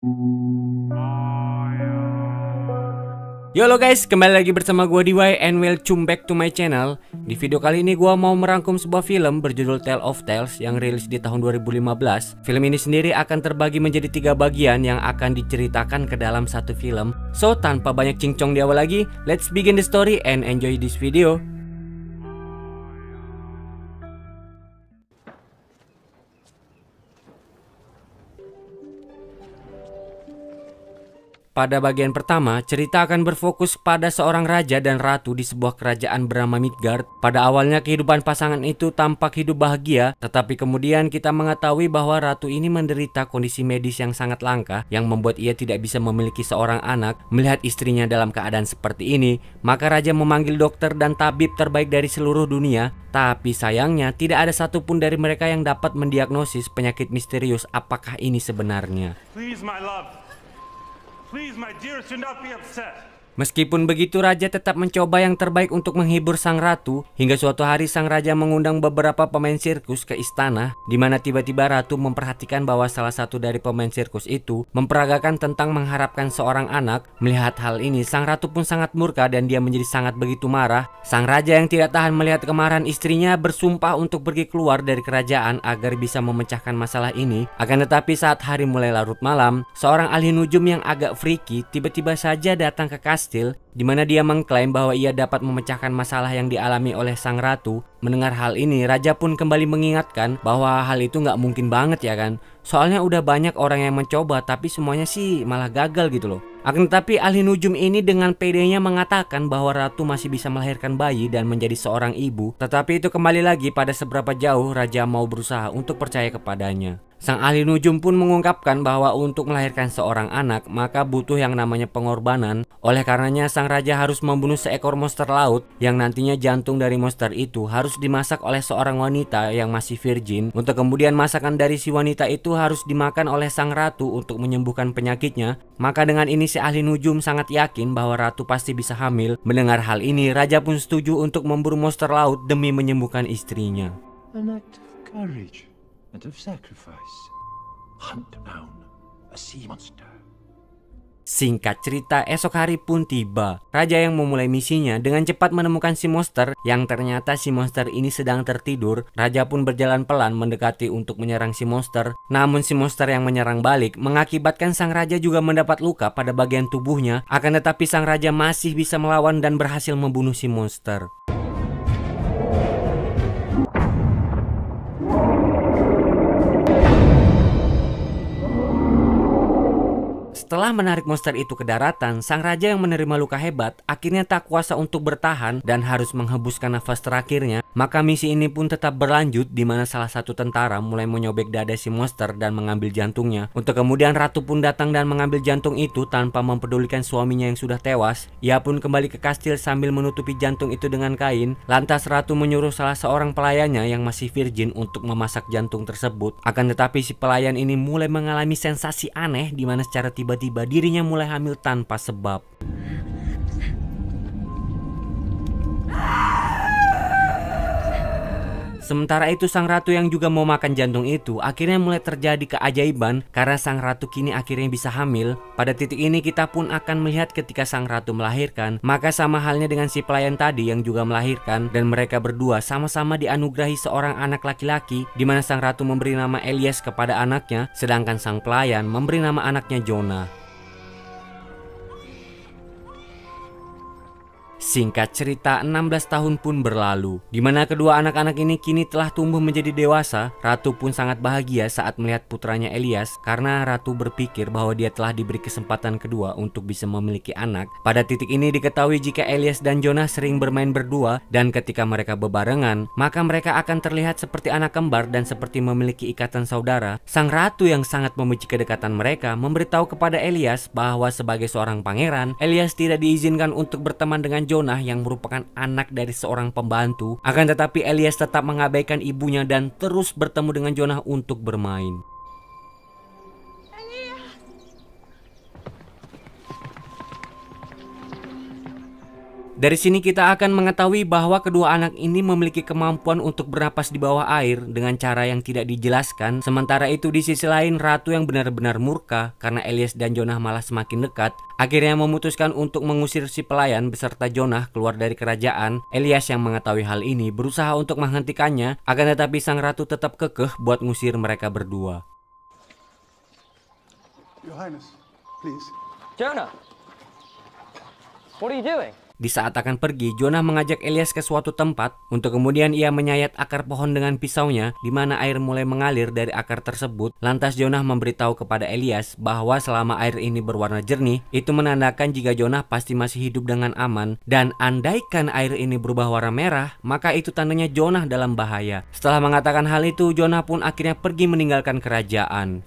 Yo halo guys, kembali lagi bersama gua DY and welcome back to my channel. Di video kali ini gua mau merangkum sebuah film berjudul Tale of Tales yang rilis di tahun 2015. Film ini sendiri akan terbagi menjadi 3 bagian yang akan diceritakan ke dalam satu film. So tanpa banyak cincong di awal lagi, let's begin the story and enjoy this video. Pada bagian pertama, cerita akan berfokus pada seorang raja dan ratu di sebuah kerajaan bernama Midgard. Pada awalnya kehidupan pasangan itu tampak hidup bahagia, tetapi kemudian kita mengetahui bahwa ratu ini menderita kondisi medis yang sangat langka yang membuat ia tidak bisa memiliki seorang anak. Melihat istrinya dalam keadaan seperti ini, maka raja memanggil dokter dan tabib terbaik dari seluruh dunia. Tapi sayangnya tidak ada satupun dari mereka yang dapat mendiagnosis penyakit misterius apakah ini sebenarnya. Please, my love. Please, my dearest, do not be upset. Meskipun begitu, raja tetap mencoba yang terbaik untuk menghibur sang ratu. Hingga suatu hari sang raja mengundang beberapa pemain sirkus ke istana, di mana tiba-tiba ratu memperhatikan bahwa salah satu dari pemain sirkus itu memperagakan tentang mengharapkan seorang anak. Melihat hal ini, sang ratu pun sangat murka dan dia menjadi sangat begitu marah. Sang raja yang tidak tahan melihat kemarahan istrinya bersumpah untuk pergi keluar dari kerajaan agar bisa memecahkan masalah ini. Akan tetapi saat hari mulai larut malam, seorang ahli nujum yang agak freaky tiba-tiba saja datang ke kastil, di mana dia mengklaim bahwa ia dapat memecahkan masalah yang dialami oleh sang ratu. Mendengar hal ini, raja pun kembali mengingatkan bahwa hal itu nggak mungkin banget ya kan. Soalnya udah banyak orang yang mencoba tapi semuanya sih malah gagal gitu loh. Akan tetapi ahli nujum ini dengan pedenya mengatakan bahwa ratu masih bisa melahirkan bayi dan menjadi seorang ibu. Tetapi itu kembali lagi pada seberapa jauh raja mau berusaha untuk percaya kepadanya. Sang ahli nujum pun mengungkapkan bahwa untuk melahirkan seorang anak maka butuh yang namanya pengorbanan. Oleh karenanya sang raja harus membunuh seekor monster laut yang nantinya jantung dari monster itu harus dimasak oleh seorang wanita yang masih virgin. Untuk kemudian masakan dari si wanita itu harus dimakan oleh sang ratu untuk menyembuhkan penyakitnya. Maka dengan ini si ahli nujum sangat yakin bahwa ratu pasti bisa hamil. Mendengar hal ini, raja pun setuju untuk memburu monster laut demi menyembuhkan istrinya. An act of courage and of sacrifice. Hunt down a sea monster. Singkat cerita, esok hari pun tiba. Raja yang memulai misinya dengan cepat menemukan si monster yang ternyata si monster ini sedang tertidur. Raja pun berjalan pelan mendekati untuk menyerang si monster. Namun si monster yang menyerang balik mengakibatkan sang raja juga mendapat luka pada bagian tubuhnya. Akan tetapi sang raja masih bisa melawan dan berhasil membunuh si monster. Setelah menarik monster itu ke daratan, sang raja yang menerima luka hebat akhirnya tak kuasa untuk bertahan dan harus menghembuskan nafas terakhirnya. Maka misi ini pun tetap berlanjut, di mana salah satu tentara mulai menyobek dada si monster dan mengambil jantungnya. Untuk kemudian ratu pun datang dan mengambil jantung itu tanpa mempedulikan suaminya yang sudah tewas. Ia pun kembali ke kastil sambil menutupi jantung itu dengan kain. Lantas ratu menyuruh salah seorang pelayannya yang masih virgin untuk memasak jantung tersebut. Akan tetapi si pelayan ini mulai mengalami sensasi aneh, di mana secara tiba-tiba dirinya mulai hamil tanpa sebab. Sementara itu sang ratu yang juga mau makan jantung itu akhirnya mulai terjadi keajaiban karena sang ratu kini akhirnya bisa hamil. Pada titik ini kita pun akan melihat ketika sang ratu melahirkan, maka sama halnya dengan si pelayan tadi yang juga melahirkan, dan mereka berdua sama-sama dianugerahi seorang anak laki-laki, di mana sang ratu memberi nama Elias kepada anaknya, sedangkan sang pelayan memberi nama anaknya Jonah. Singkat cerita, 16 tahun pun berlalu, di mana kedua anak-anak ini kini telah tumbuh menjadi dewasa. Ratu pun sangat bahagia saat melihat putranya Elias, karena ratu berpikir bahwa dia telah diberi kesempatan kedua untuk bisa memiliki anak. Pada titik ini diketahui jika Elias dan Jonah sering bermain berdua, dan ketika mereka bebarengan, maka mereka akan terlihat seperti anak kembar dan seperti memiliki ikatan saudara. Sang ratu yang sangat membenci kedekatan mereka memberitahu kepada Elias bahwa sebagai seorang pangeran, Elias tidak diizinkan untuk berteman dengan Jonah yang merupakan anak dari seorang pembantu. Akan tetapi Elias tetap mengabaikan ibunya dan terus bertemu dengan Jonah untuk bermain. Dari sini kita akan mengetahui bahwa kedua anak ini memiliki kemampuan untuk bernapas di bawah air dengan cara yang tidak dijelaskan. Sementara itu di sisi lain ratu yang benar-benar murka karena Elias dan Jonah malah semakin dekat, akhirnya memutuskan untuk mengusir si pelayan beserta Jonah keluar dari kerajaan. Elias yang mengetahui hal ini berusaha untuk menghentikannya, akan tetapi sang ratu tetap kekeh buat ngusir mereka berdua. Your Highness, please. Jonah, what are you doing? Di saat akan pergi, Jonah mengajak Elias ke suatu tempat untuk kemudian ia menyayat akar pohon dengan pisaunya, di mana air mulai mengalir dari akar tersebut. Lantas Jonah memberitahu kepada Elias bahwa selama air ini berwarna jernih, itu menandakan jika Jonah pasti masih hidup dengan aman, dan andaikan air ini berubah warna merah, maka itu tandanya Jonah dalam bahaya. Setelah mengatakan hal itu, Jonah pun akhirnya pergi meninggalkan kerajaan.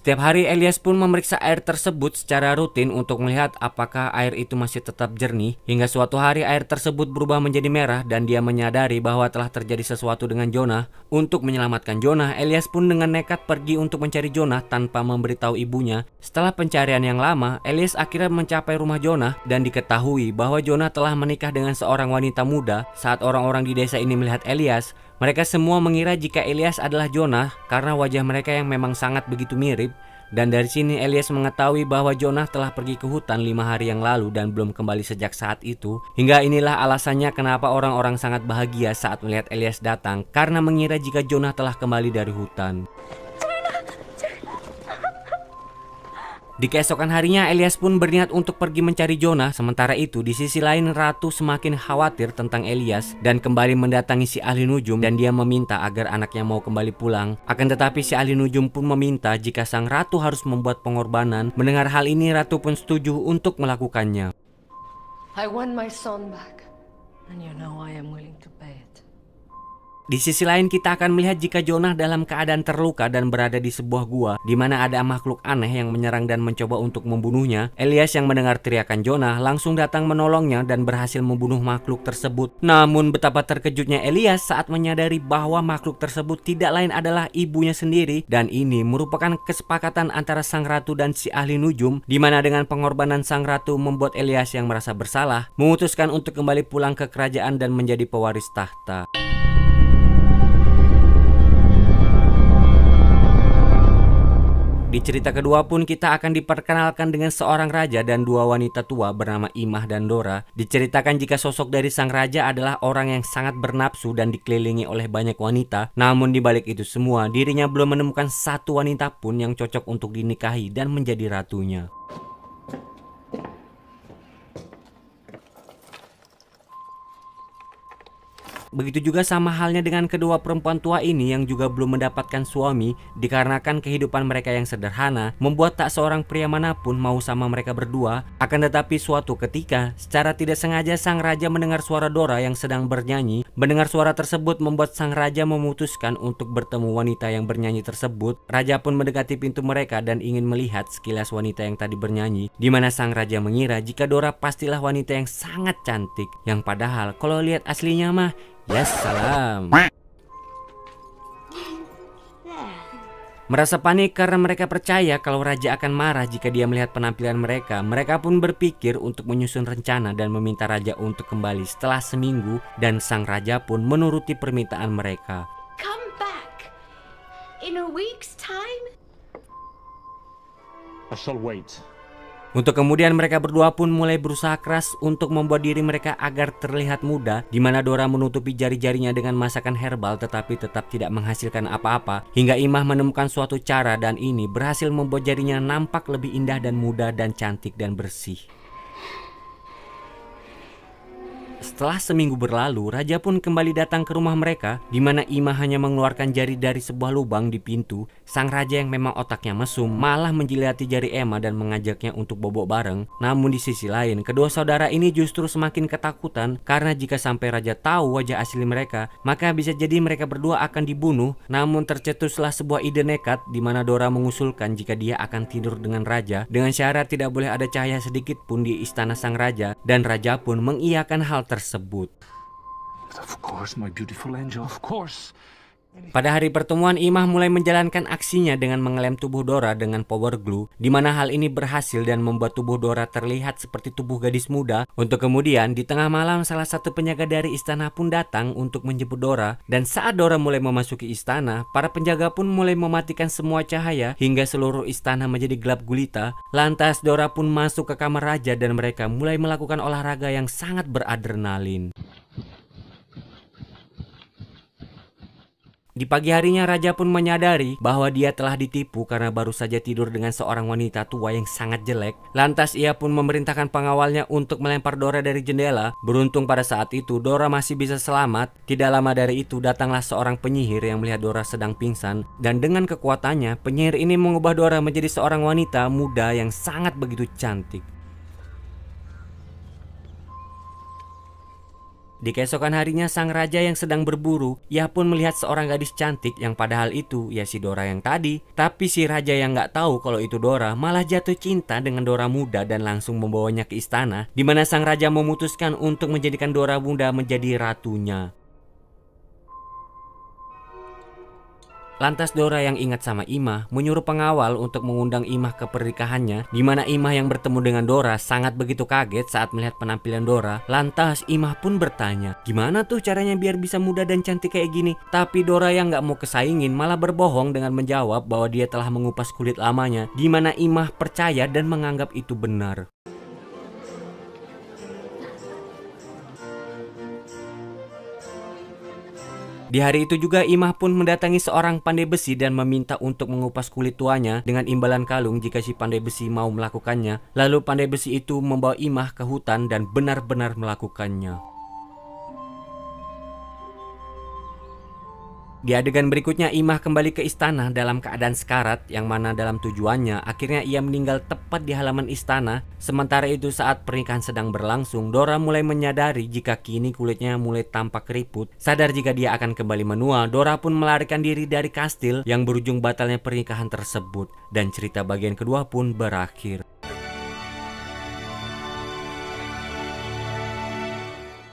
Setiap hari Elias pun memeriksa air tersebut secara rutin untuk melihat apakah air itu masih tetap jernih. Hingga suatu hari air tersebut berubah menjadi merah dan dia menyadari bahwa telah terjadi sesuatu dengan Jonah. Untuk menyelamatkan Jonah, Elias pun dengan nekat pergi untuk mencari Jonah tanpa memberitahu ibunya. Setelah pencarian yang lama, Elias akhirnya mencapai rumah Jonah dan diketahui bahwa Jonah telah menikah dengan seorang wanita muda. Saat orang-orang di desa ini melihat Elias, mereka semua mengira jika Elias adalah Jonah karena wajah mereka yang memang sangat begitu mirip. Dan dari sini Elias mengetahui bahwa Jonah telah pergi ke hutan 5 hari yang lalu dan belum kembali sejak saat itu. Hingga inilah alasannya kenapa orang-orang sangat bahagia saat melihat Elias datang, karena mengira jika Jonah telah kembali dari hutan. Di keesokan harinya Elias pun berniat untuk pergi mencari Jonah. Sementara itu di sisi lain ratu semakin khawatir tentang Elias dan kembali mendatangi si ahli nujum, dan dia meminta agar anaknya mau kembali pulang. Akan tetapi si ahli nujum pun meminta jika sang ratu harus membuat pengorbanan. Mendengar hal ini ratu pun setuju untuk melakukannya. I want my son back, and you know I am willing to pay it. Di sisi lain kita akan melihat jika Jonah dalam keadaan terluka dan berada di sebuah gua di mana ada makhluk aneh yang menyerang dan mencoba untuk membunuhnya. Elias yang mendengar teriakan Jonah langsung datang menolongnya dan berhasil membunuh makhluk tersebut. Namun betapa terkejutnya Elias saat menyadari bahwa makhluk tersebut tidak lain adalah ibunya sendiri, dan ini merupakan kesepakatan antara sang ratu dan si ahli nujum, di mana dengan pengorbanan sang ratu membuat Elias yang merasa bersalah memutuskan untuk kembali pulang ke kerajaan dan menjadi pewaris tahta. Di cerita kedua pun kita akan diperkenalkan dengan seorang raja dan dua wanita tua bernama Imah dan Dora. Diceritakan jika sosok dari sang raja adalah orang yang sangat bernafsu dan dikelilingi oleh banyak wanita. Namun di balik itu semua, dirinya belum menemukan satu wanita pun yang cocok untuk dinikahi dan menjadi ratunya. Begitu juga sama halnya dengan kedua perempuan tua ini yang juga belum mendapatkan suami, dikarenakan kehidupan mereka yang sederhana membuat tak seorang pria manapun mau sama mereka berdua. Akan tetapi suatu ketika secara tidak sengaja sang raja mendengar suara Dora yang sedang bernyanyi. Mendengar suara tersebut membuat sang raja memutuskan untuk bertemu wanita yang bernyanyi tersebut. Raja pun mendekati pintu mereka dan ingin melihat sekilas wanita yang tadi bernyanyi, di mana sang raja mengira jika Dora pastilah wanita yang sangat cantik, yang padahal kalau lihat aslinya mah ya salam. Merasa panik karena mereka percaya kalau raja akan marah jika dia melihat penampilan mereka. Mereka pun berpikir untuk menyusun rencana dan meminta raja untuk kembali setelah seminggu, dan sang raja pun menuruti permintaan mereka. Come back in a week's time. I shall wait. Untuk kemudian mereka berdua pun mulai berusaha keras untuk membuat diri mereka agar terlihat muda, di mana Dora menutupi jari-jarinya dengan masakan herbal tetapi tetap tidak menghasilkan apa-apa, hingga Imah menemukan suatu cara dan ini berhasil membuat jarinya nampak lebih indah dan muda dan cantik dan bersih. Setelah seminggu berlalu, raja pun kembali datang ke rumah mereka, di mana Imah hanya mengeluarkan jari dari sebuah lubang di pintu. Sang raja yang memang otaknya mesum malah menjilati jari Emma dan mengajaknya untuk bobok bareng. Namun di sisi lain, kedua saudara ini justru semakin ketakutan karena jika sampai raja tahu wajah asli mereka, maka bisa jadi mereka berdua akan dibunuh. Namun tercetuslah sebuah ide nekat, di mana Dora mengusulkan jika dia akan tidur dengan raja dengan syarat tidak boleh ada cahaya sedikit pun di istana sang raja, dan raja pun mengiyakan hal tersebut. Of course, my beautiful angel. Of course. Pada hari pertemuan, Imah mulai menjalankan aksinya dengan mengelem tubuh Dora dengan power glue, di mana hal ini berhasil dan membuat tubuh Dora terlihat seperti tubuh gadis muda. Untuk kemudian di tengah malam salah satu penjaga dari istana pun datang untuk menjemput Dora, dan saat Dora mulai memasuki istana, para penjaga pun mulai mematikan semua cahaya hingga seluruh istana menjadi gelap gulita. Lantas Dora pun masuk ke kamar raja dan mereka mulai melakukan olahraga yang sangat beradrenalin. Di pagi harinya raja pun menyadari bahwa dia telah ditipu karena baru saja tidur dengan seorang wanita tua yang sangat jelek. Lantas ia pun memerintahkan pengawalnya untuk melempar Dora dari jendela. Beruntung pada saat itu Dora masih bisa selamat. Tidak lama dari itu datanglah seorang penyihir yang melihat Dora sedang pingsan, dan dengan kekuatannya penyihir ini mengubah Dora menjadi seorang wanita muda yang sangat begitu cantik. Di keesokan harinya sang raja yang sedang berburu, ia pun melihat seorang gadis cantik yang padahal itu ya si Dora yang tadi. Tapi si raja yang nggak tahu kalau itu Dora malah jatuh cinta dengan Dora muda dan langsung membawanya ke istana, di mana sang raja memutuskan untuk menjadikan Dora muda menjadi ratunya. Lantas Dora yang ingat sama Imah menyuruh pengawal untuk mengundang Imah ke pernikahannya, di mana Imah yang bertemu dengan Dora sangat begitu kaget saat melihat penampilan Dora. Lantas Imah pun bertanya, gimana tuh caranya biar bisa muda dan cantik kayak gini? Tapi Dora yang gak mau kesaingin malah berbohong dengan menjawab bahwa dia telah mengupas kulit lamanya, di mana Imah percaya dan menganggap itu benar. Di hari itu juga Imah pun mendatangi seorang pandai besi dan meminta untuk mengupas kulit tuanya dengan imbalan kalung jika si pandai besi mau melakukannya. Lalu pandai besi itu membawa Imah ke hutan dan benar-benar melakukannya. Di adegan berikutnya Imah kembali ke istana dalam keadaan sekarat, yang mana dalam tujuannya akhirnya ia meninggal tepat di halaman istana. Sementara itu saat pernikahan sedang berlangsung, Dora mulai menyadari jika kini kulitnya mulai tampak keriput. Sadar jika dia akan kembali menua, Dora pun melarikan diri dari kastil yang berujung batalnya pernikahan tersebut. Dan cerita bagian kedua pun berakhir.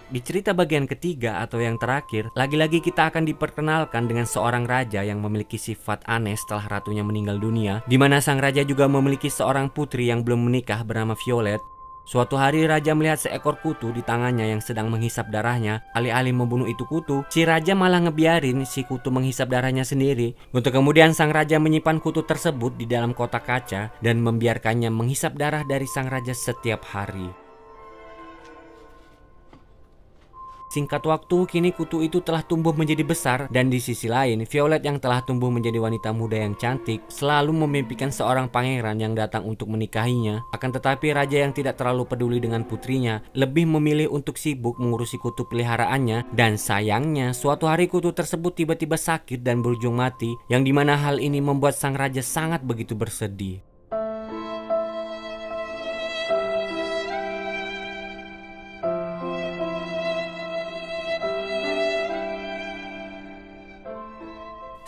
Di cerita bagian ketiga atau yang terakhir, lagi-lagi kita akan diperkenalkan dengan seorang raja yang memiliki sifat aneh setelah ratunya meninggal dunia, di mana sang raja juga memiliki seorang putri yang belum menikah bernama Violet. Suatu hari raja melihat seekor kutu di tangannya yang sedang menghisap darahnya. Alih-alih membunuh itu kutu, si raja malah ngebiarin si kutu menghisap darahnya sendiri. Untuk kemudian sang raja menyimpan kutu tersebut di dalam kotak kaca dan membiarkannya menghisap darah dari sang raja setiap hari. Singkat waktu, kini kutu itu telah tumbuh menjadi besar, dan di sisi lain, Violet yang telah tumbuh menjadi wanita muda yang cantik selalu memimpikan seorang pangeran yang datang untuk menikahinya. Akan tetapi raja yang tidak terlalu peduli dengan putrinya lebih memilih untuk sibuk mengurusi kutu peliharaannya, dan sayangnya suatu hari kutu tersebut tiba-tiba sakit dan berujung mati, yang dimana hal ini membuat sang raja sangat begitu bersedih.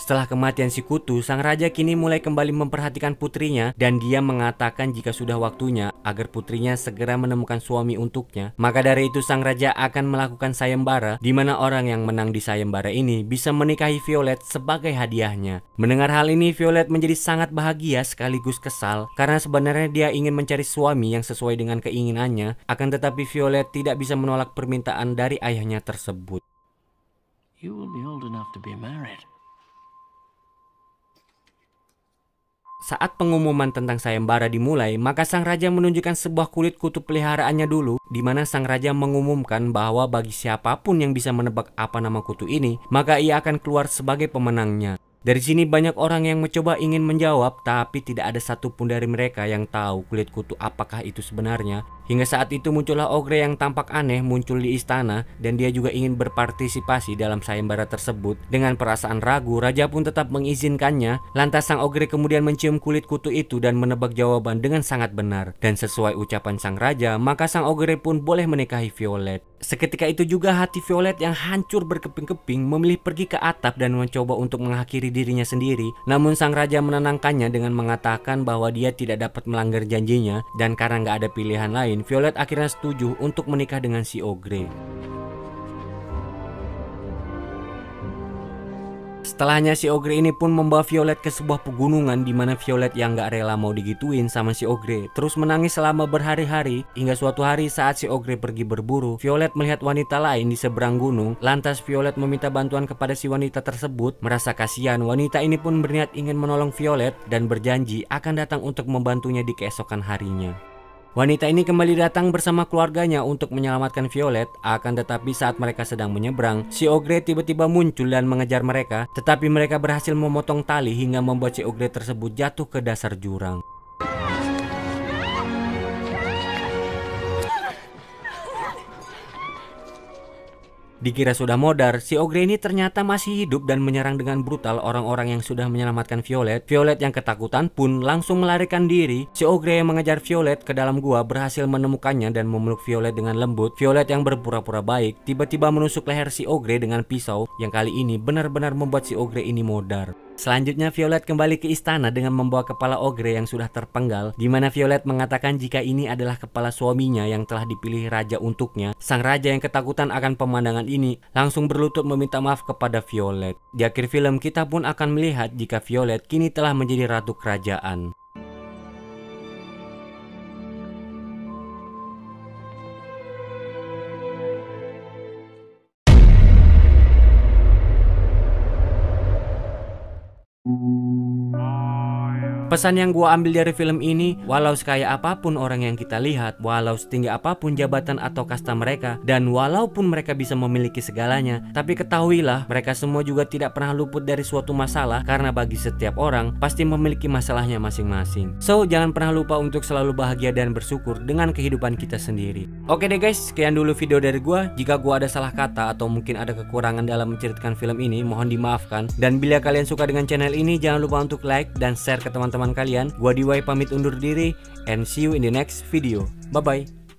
Setelah kematian si kutu, sang raja kini mulai kembali memperhatikan putrinya, dan dia mengatakan jika sudah waktunya agar putrinya segera menemukan suami untuknya. Maka dari itu sang raja akan melakukan sayembara, di mana orang yang menang di sayembara ini bisa menikahi Violet sebagai hadiahnya. Mendengar hal ini, Violet menjadi sangat bahagia sekaligus kesal, karena sebenarnya dia ingin mencari suami yang sesuai dengan keinginannya. Akan tetapi Violet tidak bisa menolak permintaan dari ayahnya tersebut. You will be old enough to be married. Saat pengumuman tentang sayembara dimulai, maka sang raja menunjukkan sebuah kulit kutu peliharaannya dulu, di mana sang raja mengumumkan bahwa bagi siapapun yang bisa menebak apa nama kutu ini, maka ia akan keluar sebagai pemenangnya. Dari sini banyak orang yang mencoba ingin menjawab, tapi tidak ada satupun dari mereka yang tahu kulit kutu apakah itu sebenarnya. Hingga saat itu muncullah ogre yang tampak aneh muncul di istana, dan dia juga ingin berpartisipasi dalam sayembara tersebut. Dengan perasaan ragu, raja pun tetap mengizinkannya. Lantas sang ogre kemudian mencium kulit kutu itu dan menebak jawaban dengan sangat benar. Dan sesuai ucapan sang raja, maka sang ogre pun boleh menikahi Violet. Seketika itu juga hati Violet yang hancur berkeping-keping memilih pergi ke atap dan mencoba untuk mengakhiri dirinya sendiri. Namun sang raja menenangkannya dengan mengatakan bahwa dia tidak dapat melanggar janjinya, dan karena nggak ada pilihan lain, Violet akhirnya setuju untuk menikah dengan si ogre. Setelahnya si Ogre ini pun membawa Violet ke sebuah pegunungan di mana Violet yang gak rela mau digituin sama si Ogre terus menangis selama berhari-hari hingga suatu hari saat si Ogre pergi berburu, Violet melihat wanita lain di seberang gunung. Lantas Violet meminta bantuan kepada si wanita tersebut. Merasa kasihan, wanita ini pun berniat ingin menolong Violet dan berjanji akan datang untuk membantunya di keesokan harinya. Wanita ini kembali datang bersama keluarganya untuk menyelamatkan Violet. Akan tetapi saat mereka sedang menyeberang, si Ogre tiba-tiba muncul dan mengejar mereka. Tetapi mereka berhasil memotong tali hingga membuat si Ogre tersebut jatuh ke dasar jurang. Dikira sudah modar, si Ogre ini ternyata masih hidup dan menyerang dengan brutal orang-orang yang sudah menyelamatkan Violet. Violet yang ketakutan pun langsung melarikan diri. Si Ogre yang mengejar Violet ke dalam gua berhasil menemukannya dan memeluk Violet dengan lembut. Violet yang berpura-pura baik tiba-tiba menusuk leher si Ogre dengan pisau yang kali ini benar-benar membuat si Ogre ini modar. Selanjutnya Violet kembali ke istana dengan membawa kepala Ogre yang sudah terpenggal, di mana Violet mengatakan jika ini adalah kepala suaminya yang telah dipilih raja untuknya. Sang raja yang ketakutan akan pemandangan ini langsung berlutut meminta maaf kepada Violet. Di akhir film kita pun akan melihat jika Violet kini telah menjadi ratu kerajaan. Pesan yang gua ambil dari film ini, walau sekaya apapun orang yang kita lihat, walau setinggi apapun jabatan atau kasta mereka, dan walaupun mereka bisa memiliki segalanya, tapi ketahuilah mereka semua juga tidak pernah luput dari suatu masalah, karena bagi setiap orang pasti memiliki masalahnya masing-masing. So, jangan pernah lupa untuk selalu bahagia dan bersyukur dengan kehidupan kita sendiri. Oke deh guys, sekian dulu video dari gua. Jika gua ada salah kata atau mungkin ada kekurangan dalam menceritakan film ini, mohon dimaafkan. Dan bila kalian suka dengan channel ini, jangan lupa untuk like dan share ke teman-teman kalian. Gua DY pamit undur diri and see you in the next video. Bye bye.